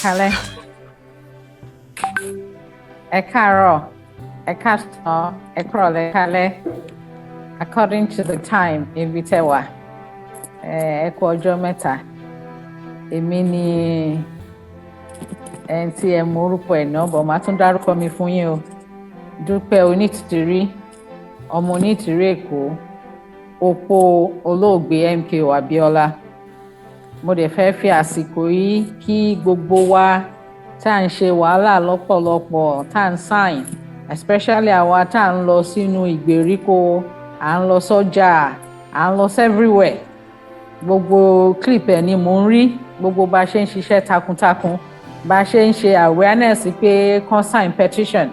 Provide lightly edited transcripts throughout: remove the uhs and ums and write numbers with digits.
kálẹ́, ẹ káàárọ̀, ẹ káàsán, ẹ kúrọ̀lẹ́, ẹ kálẹ́, according to the time ibi tẹ́ wà. Ẹ kú ọjọ́ mẹ́ta. Èmi ni ẹni tí ẹ mọ orúkọ ẹ̀ náà, bọ̀ máa tún dárúkọ mi fún yín o. Dúpẹ́ Onítìrí, ọmọ Onítìrí Èkó, opó olóògbé MKO Abíọ́lá. Mo dẹ̀ fẹ́ fi àsìkò yìí kí gbogbo wa tá à ń ṣe wàhálà lọ́pọ̀lọpọ̀, tá à ń sign, especially àwa tá à ń lọ sínú ìgbèríko, à ń lọ sọ́jà, à ń lọ everywhere. Gbogbo clip ẹ̀ ni mò ń rí, gbogbo bá ṣe ń ṣiṣẹ́ takuntakun, bá ṣe ń ṣe awareness pé kán sign petition,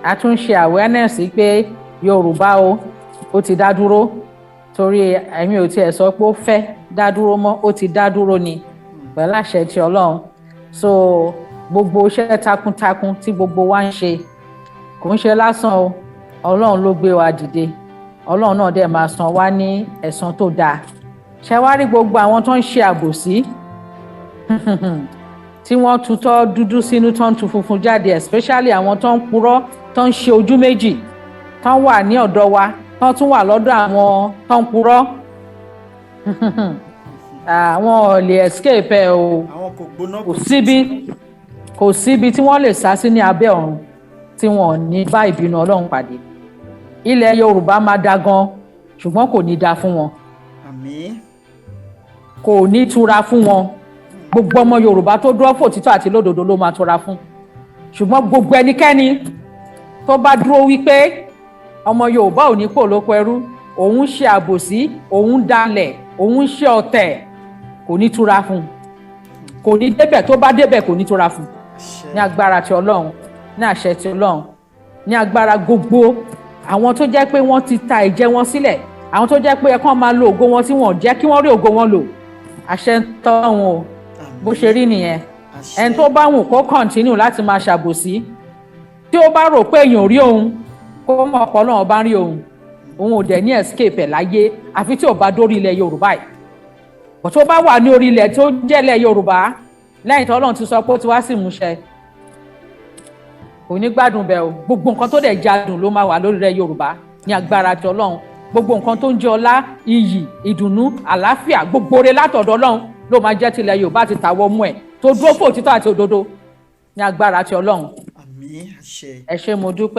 a tún ṣe awareness pé Yorùbá ó ti dá dúró, torí èmi ò tiẹ̀ sọ pé ó fẹ́ dá dúró mọ́, ó ti dá dúró ni pẹ̀lú àṣẹ ti Ọlọ́run. So gbogbo iṣẹ́ takuntakun tí gbogbo wa ń ṣe kò ń ṣe lásán o, Ọlọ́run ló gbé wa dìde, Ọlọ́run náà dẹ̀ máa san wá ní ẹ̀san tó dáa. Ṣé wá rí gbogbo àwọn tó ń ṣe àbòsí tí wọ́n tutọ́ dúdú sínú tó ń tu funfun jáde, especially àwọn tó ń purọ́, tó ń ṣe ojú méjì, tó ń wà ní ọ̀dọ̀ wa, tó tún wà lọ́dọ̀ àwọn tó ń purọ́. Àwọn ò lè escape ẹ o. Kò síbi tí wọ́n lè sá sí ní abẹ́ ọ̀run tí wọ́n ò ní bá ìbínú Ọlọ́run pàdé. Ilẹ̀ Yorùbá máa da gan, ṣùgbọ́n kò ní da fún wọn. Àmín. Kò ní tura fún wọn. Gbogbo ọmọ Yorùbá tó dúró fòtítọ́ àti lódodo ló máa tura fún. Ṣùgbọ́n gbogbo ẹnikẹ́ni tó bá dúró wípé ọmọ Yorùbá ò ní kó lóko ẹrú, òun ṣe àbòsí, òun dalẹ̀, òun ṣe ọ̀tẹ̀, kò ní tura fún. Kò ní débẹ̀, tó bá débẹ̀ kò ní tura fún. Ní agbára ti Ọlọ́run, ní àṣẹ ti Ọlọ́run, ní agbára gbogbo àwọn tó jẹ́ pé wọ́n ti ta ẹ̀jẹ̀ wọn sílẹ̀, àwọn tó jẹ́ pé ẹ kàn máa lo ògo wọn tí wọ́n jẹ́ kí wọ́n rí ògo wọn lò, àṣẹ ń tọ́ wọn o. Bó ṣe rí nìyẹn. Ẹni tó bá wù kó continue láti máa ṣàbòsí, tí ó bá rò pé èèyàn rí òun, kó mọ̀ ọ̀pọ̀ náà bá rí òun ò dẹ̀ ní escape ẹ̀ láyé, àfi tí ò bá dórí ilẹ̀ Yorùbá yìí. Bó tó bá wà ní orí ilẹ̀ tó jẹ́ ilẹ̀ Yorùbá, lẹ́yìn tí Ọlọ́run ti sọ pé ó ti wá sí ìmúṣẹ, kò ní gbádùn bẹ́ẹ̀ o. Gbogbo nǹkan tó dẹ̀ jádùn ló máa wà lórí ilẹ̀ Yorùbá ní agbára ti Ọlọ́run. Gbogbo nǹkan tó ń jẹ́ ọlá, iyì, ìdùnnú, àlàáfíà, gbogbo ore látọ̀dọ̀ Ọlọ́run ló máa jẹ́ tilẹ̀ Yorùbá ti tàwọ́ mú ẹ̀ tó dúró fún òtítọ́ àti òdodo ní agbára ti Ọlọ́run. Àmín. Àṣẹ. Ẹ ṣé mo dúpẹ́.